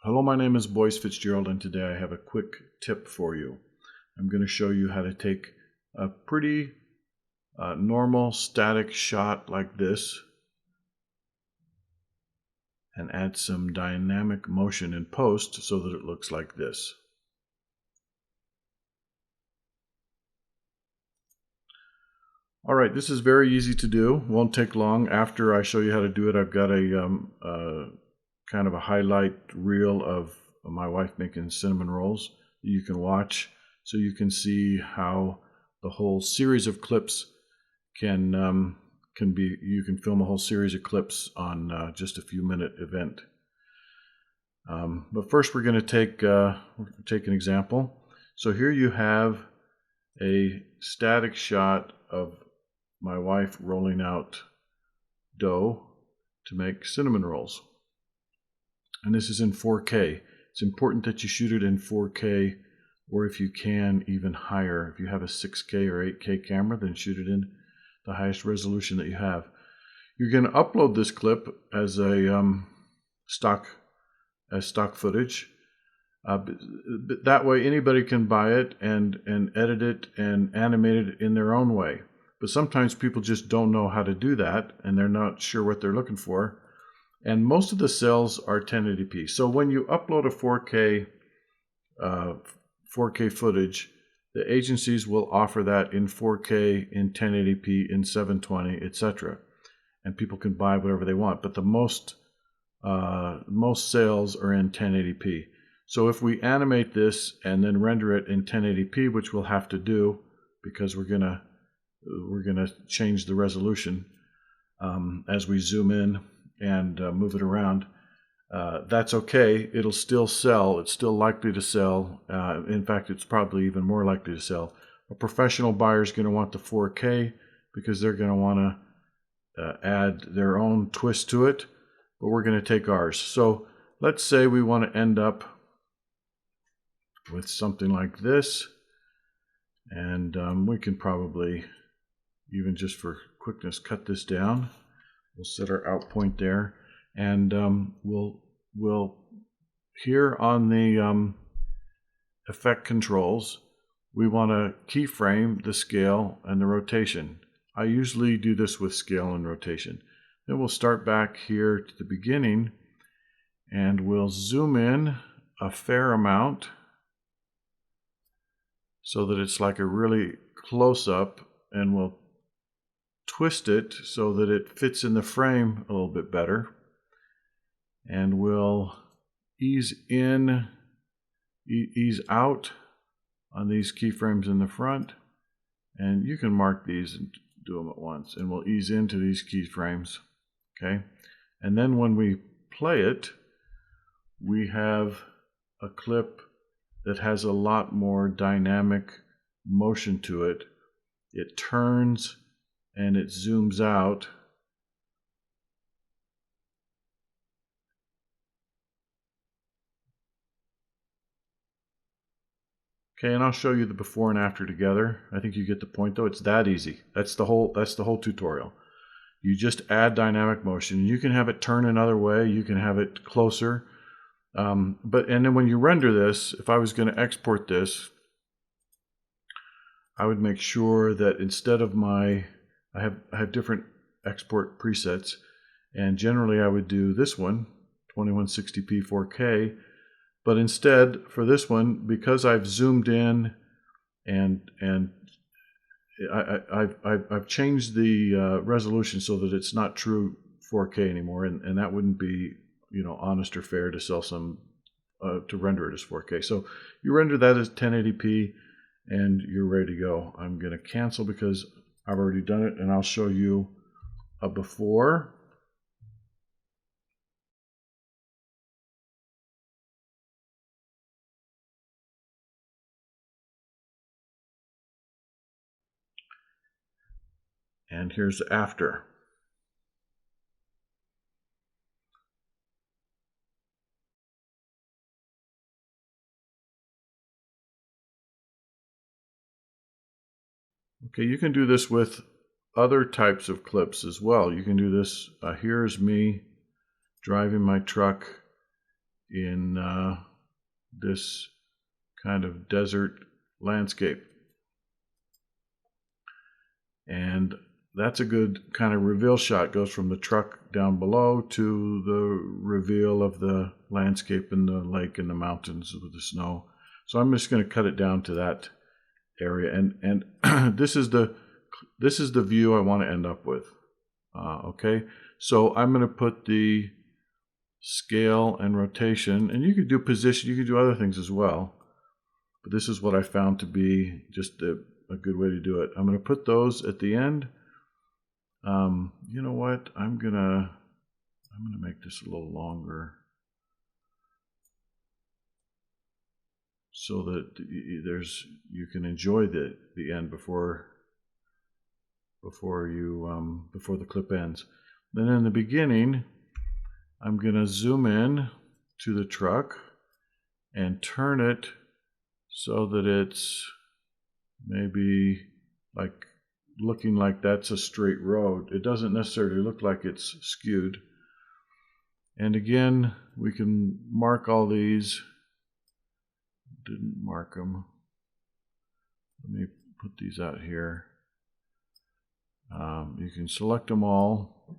Hello, my name is Boyce Fitzgerald, and today I have a quick tip for you. I'm going to show you how to take a pretty normal static shot like this and add some dynamic motion in post so that it looks like this. Alright, this is very easy to do. Won't take long. After I show you how to do it, I've got a kind of a highlight reel of my wife making cinnamon rolls that you can watch, so you can see how the whole series of clips can be. You can film a whole series of clips on just a few-minute event. But first, we're going to take an example. So here you have a static shot of my wife rolling out dough to make cinnamon rolls. And this is in 4K. It's important that you shoot it in 4K, or if you can, even higher. If you have a 6K or 8K camera, then shoot it in the highest resolution that you have. You're going to upload this clip as a stock footage. That way anybody can buy it and edit it and animate it in their own way. But sometimes people just don't know how to do that, and they're not sure what they're looking for. And most of the cells are 1080p. So when you upload a 4K footage, the agencies will offer that in 4K, in 1080p, in 720, etc. And people can buy whatever they want. But the most sales are in 1080p. So if we animate this and then render it in 1080p, which we'll have to do because we're gonna change the resolution as we zoom in and move it around, that's okay. It'll still sell. It's still likely to sell. In fact, it's probably even more likely to sell. A professional buyer is going to want the 4K because they're going to want to add their own twist to it, but we're going to take ours. So let's say we want to end up with something like this, and we can probably, even just for quickness, cut this down. We'll set our out point there, and we'll here on the effect controls, we want to keyframe the scale and the rotation. I usually do this with scale and rotation. Then we'll start back here to the beginning, and we'll zoom in a fair amount so that it's like a really close-up, and we'll twist it so that it fits in the frame a little bit better, and we'll ease in, ease out on these keyframes in the front, and you can mark these and do them at once, and we'll ease into these keyframes, okay? And then when we play it, we have a clip that has a lot more dynamic motion to it. It turns and it zooms out. Okay, and I'll show you the before and after together. I think you get the point though. It's that easy. That's the whole tutorial. You just add dynamic motion. You can have it turn another way. You can have it closer. And then when you render this, if I was going to export this, I would make sure that instead of I have different export presets, and generally I would do this one, 2160p 4K, but instead for this one, because I've zoomed in and I've changed the resolution so that it's not true 4K anymore, and that wouldn't be, you know, honest or fair to sell some to render it as 4K. So you render that as 1080p, and you're ready to go. I'm going to cancel because I've already done it, and I'll show you a before. And here's the after. Okay, you can do this with other types of clips as well. You can do this. Here's me driving my truck in this kind of desert landscape. And that's a good kind of reveal shot. It goes from the truck down below to the reveal of the landscape and the lake and the mountains with the snow. So I'm just going to cut it down to that area, and this is the view I want to end up with. Okay, so I'm going to put the scale and rotation, and you could do position, you could do other things as well, but this is what I found to be just a good way to do it. I'm going to put those at the end. You know what? I'm gonna make this a little longer so that you can enjoy the end before the clip ends. Then in the beginning, I'm gonna zoom in to the truck and turn it so that it's maybe like looking like that's a straight road. It doesn't necessarily look like it's skewed. And again, we can mark all these. Didn't mark them. Let me put these out here. You can select them all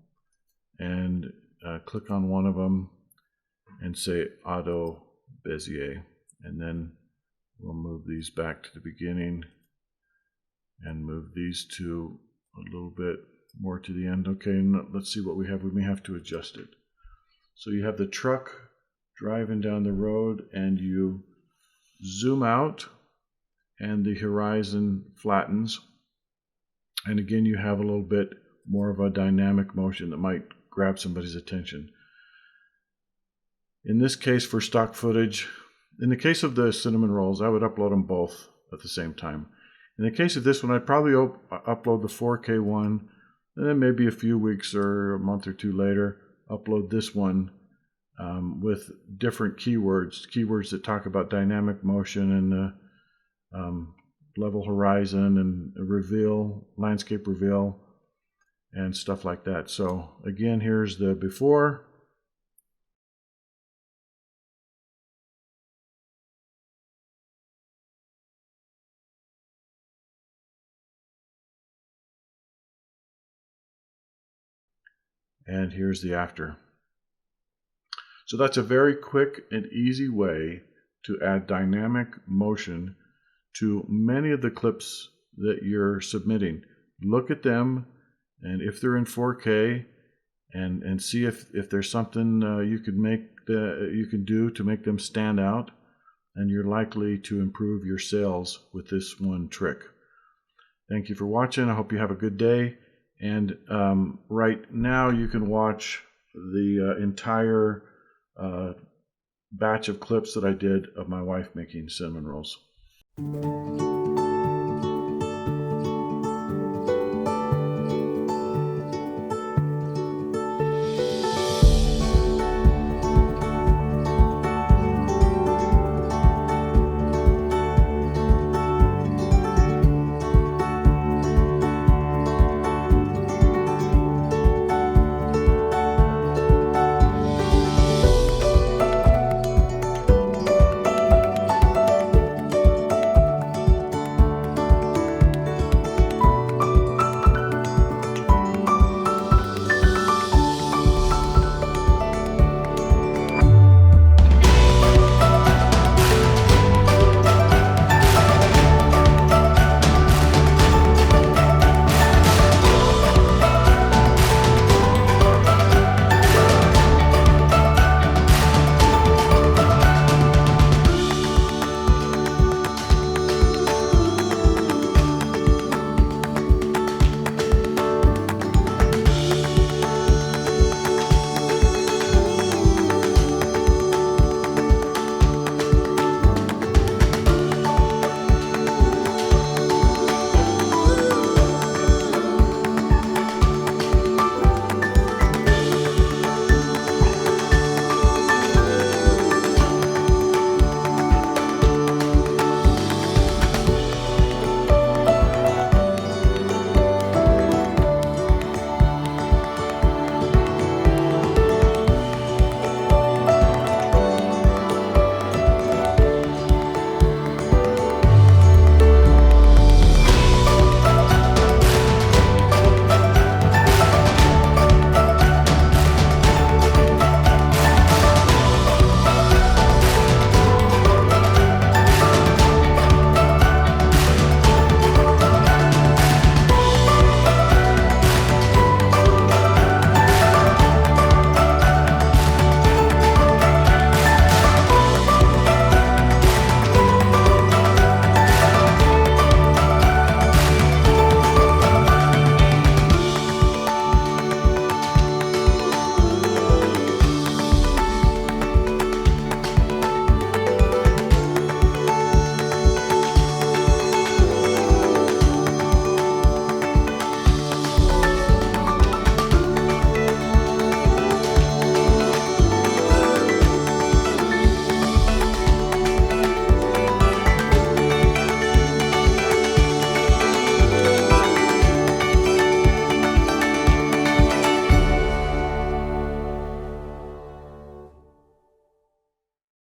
and click on one of them and say Auto Bezier, and then we'll move these back to the beginning and move these two a little bit more to the end. Okay, let's see what we have. We may have to adjust it. So you have the truck driving down the road, and you zoom out and the horizon flattens. And again, you have a little bit more of a dynamic motion that might grab somebody's attention. In this case, for stock footage, in the case of the cinnamon rolls, I would upload them both at the same time. In the case of this one, I'd probably upload the 4K one, and then maybe a few weeks or a month or two later, upload this one with different keywords that talk about dynamic motion and level horizon and reveal, landscape reveal, and stuff like that. So again, here's the before. And here's the after. So that's a very quick and easy way to add dynamic motion to many of the clips that you're submitting. Look at them, and if they're in 4K, and see if there's something you can do to make them stand out, and you're likely to improve your sales with this one trick. Thank you for watching. I hope you have a good day. And right now you can watch the entire batch of clips that I did of my wife making cinnamon rolls.